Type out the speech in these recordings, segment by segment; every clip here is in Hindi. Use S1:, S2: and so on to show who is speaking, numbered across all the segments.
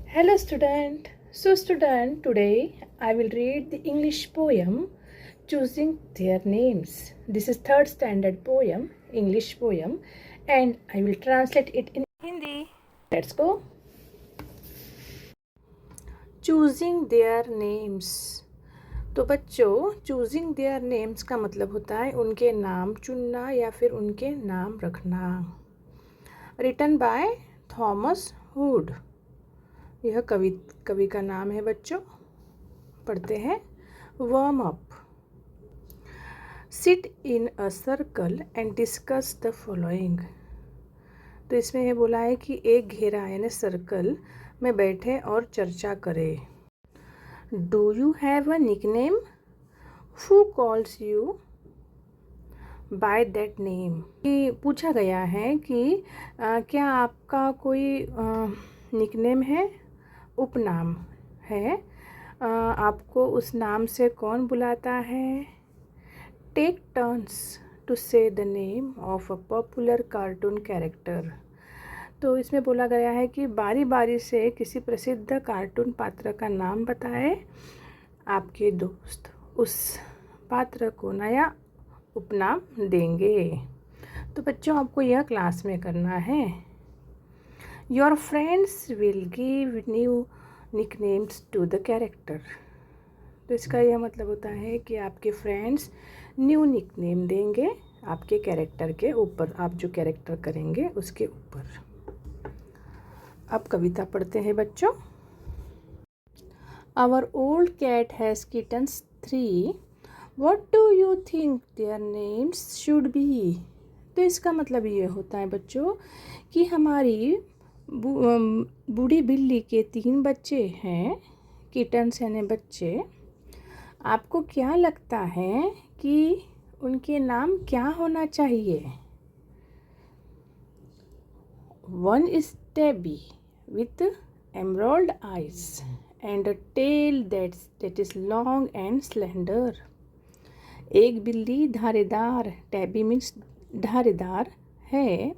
S1: Hello student. So student, today I will read the English poem Choosing Their Names. This is third standard poem, English poem, and I will translate it in Hindi. Let's go. Choosing their names. तो बच्चों, चूजिंग देयर नेम्स का मतलब होता है उनके नाम चुनना या फिर उनके नाम रखना। Written by Thomas Hood. यह कवि का नाम है बच्चों। पढ़ते हैं। Warm up. Sit in a circle and discuss the following. तो इसमें यह बोला है कि एक घेरा यानी सर्कल में बैठे और चर्चा करें। Do you have a nickname? Who calls you by that name? पूछा गया है कि क्या आपका कोई निकनेम है, उपनाम है, आपको उस नाम से कौन बुलाता है? टेक टर्न्स टू से the name of a popular cartoon character. तो इसमें बोला गया है कि बारी बारी से किसी प्रसिद्ध कार्टून पात्र का नाम बताए। आपके दोस्त उस पात्र को नया उपनाम देंगे। तो बच्चों, आपको यह क्लास में करना है। Your friends will give new nicknames to the character. तो इसका यह मतलब होता है कि आपके फ्रेंड्स न्यू निकनेम देंगे आपके कैरेक्टर के ऊपर, आप जो कैरेक्टर करेंगे उसके ऊपर। अब कविता पढ़ते हैं बच्चों। Our old cat has kittens 3. What do you think their names should be? तो इसका मतलब ये होता है बच्चों कि हमारी बूढ़ी बिल्ली के 3 बच्चे हैं, किटन्स यानी बच्चे। आपको क्या लगता है कि उनके नाम क्या होना चाहिए? One is Tabby with emerald eyes and a tail that is long and slender. एक बिल्ली धारीदार, टैबी मीन्स धारीदार है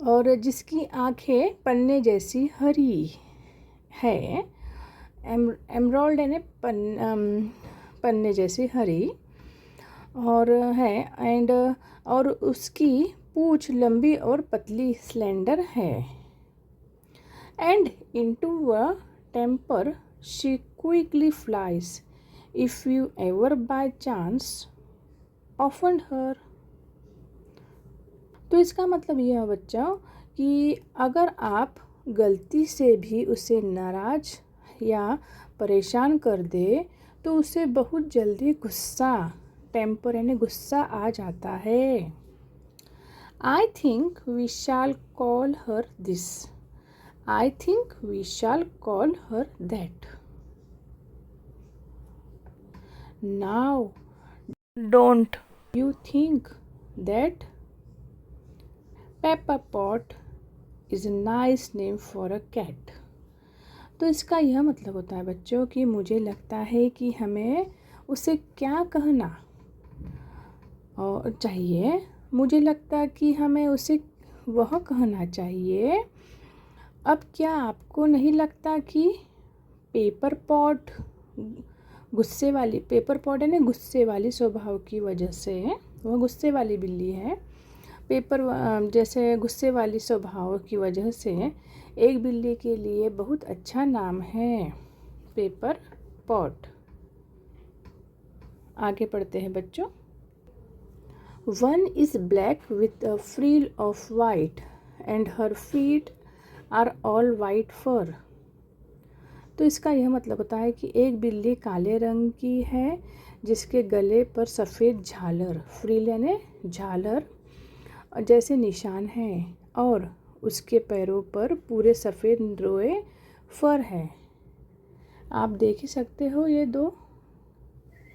S1: और जिसकी आँखें पन्ने जैसी हरी है। एमराल्ड यानी पन्ने जैसी हरी और है एंड और उसकी पूँछ लंबी और पतली स्लेंडर है। And into a temper she quickly flies if you ever by chance offend her. तो इसका मतलब यह है बच्चों कि अगर आप गलती से भी उसे नाराज़ या परेशान कर दे तो उसे बहुत जल्दी गुस्सा, टेम्पर यानी गुस्सा आ जाता है। I think we shall call her this. I think we shall call her that. Now don't you think that Pepper Pot is a nice name for a cat. तो इसका यह मतलब होता है बच्चों कि मुझे लगता है कि हमें उसे क्या कहना और चाहिए। मुझे लगता है कि हमें उसे वह कहना चाहिए। अब क्या आपको नहीं लगता कि पेपर पॉट है ना, गुस्से वाली स्वभाव की वजह से वह गुस्से वाली बिल्ली है। जैसे गुस्से वाली स्वभाव की वजह से एक बिल्ली के लिए बहुत अच्छा नाम है पेपर पॉट। आगे पढ़ते हैं बच्चों। One is black with a frill of white and her feet are all white fur. तो इसका यह मतलब होता है कि एक बिल्ली काले रंग की है जिसके गले पर सफ़ेद झालर, फ्रिल यानी झालर जैसे निशान हैं और उसके पैरों पर पूरे सफ़ेद रोए फर है। आप देख ही सकते हो ये 2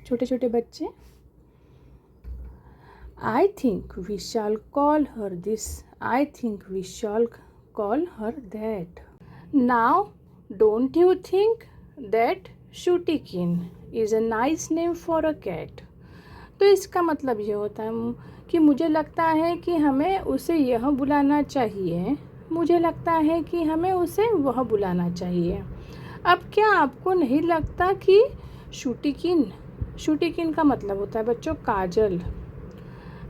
S1: छोटे छोटे बच्चे। I think we shall call her this. I think we shall call her that. Now don't you think that shootikin is a nice name for a cat. तो इसका मतलब ये होता है कि मुझे लगता है कि हमें उसे यह बुलाना चाहिए, मुझे लगता है कि हमें उसे वह बुलाना चाहिए। अब क्या आपको नहीं लगता कि शूटिकिन का मतलब होता है बच्चों काजल,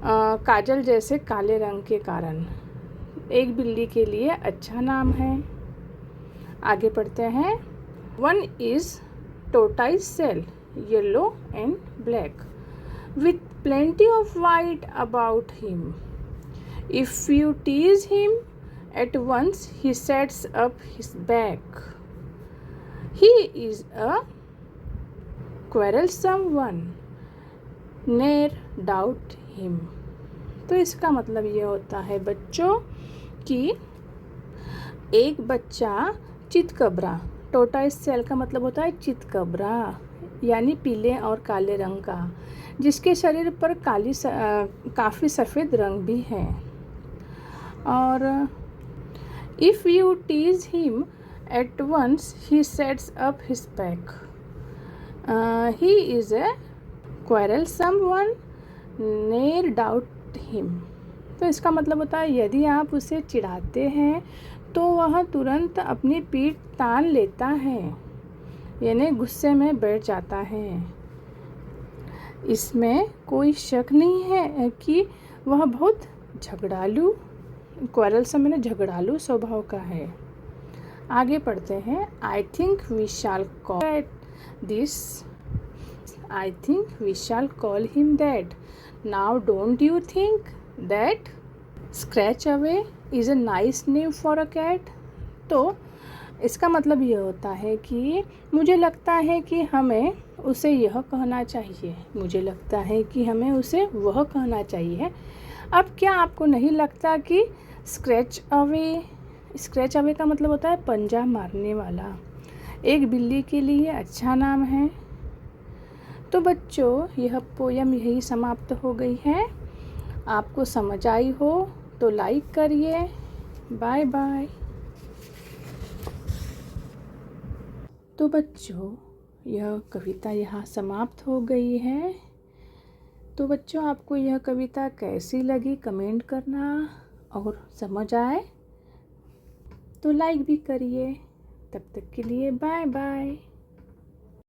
S1: काजल जैसे काले रंग के कारण एक बिल्ली के लिए अच्छा नाम है। आगे पढ़ते हैं। One is tortoise shell, yellow and black, with plenty of white about him. If you tease him at once, he sets up his back. He is a quarrelsome one, never doubt him. तो इसका मतलब ये होता है बच्चों कि एक बच्चा चितकबरा, टोटाइस सेल का मतलब होता है चितकबरा, यानी पीले और काले रंग का, जिसके शरीर पर काफ़ी सफ़ेद रंग भी है। और if you tease him at once he sets up his back, he is a quarrelsome one, near doubt him. तो इसका मतलब होता है यदि आप उसे चिढ़ाते हैं तो वह तुरंत अपनी पीठ तान लेता है, यानी गुस्से में बैठ जाता है। इसमें कोई शक नहीं है कि वह बहुत झगड़ालू, क्वेरलसम यानी झगड़ालू स्वभाव का है। आगे पढ़ते हैं। I think we shall call him that. Now don't you think that scratch away is a nice name for a cat. तो इसका मतलब ये होता है कि मुझे लगता है कि हमें उसे यह कहना चाहिए, मुझे लगता है कि हमें उसे वह कहना चाहिए। अब क्या आपको नहीं लगता कि स्क्रैच अवे का मतलब होता है पंजा मारने वाला, एक बिल्ली के लिए अच्छा नाम है। तो बच्चों यह पोयम यही समाप्त हो गई है। आपको समझ आई हो तो लाइक करिए। Bye bye. तो बच्चों यह कविता यहाँ समाप्त हो गई है। तो बच्चों आपको यह कविता कैसी लगी कमेंट करना, और समझ आए तो लाइक भी करिए। तब तक के लिए बाय बाय।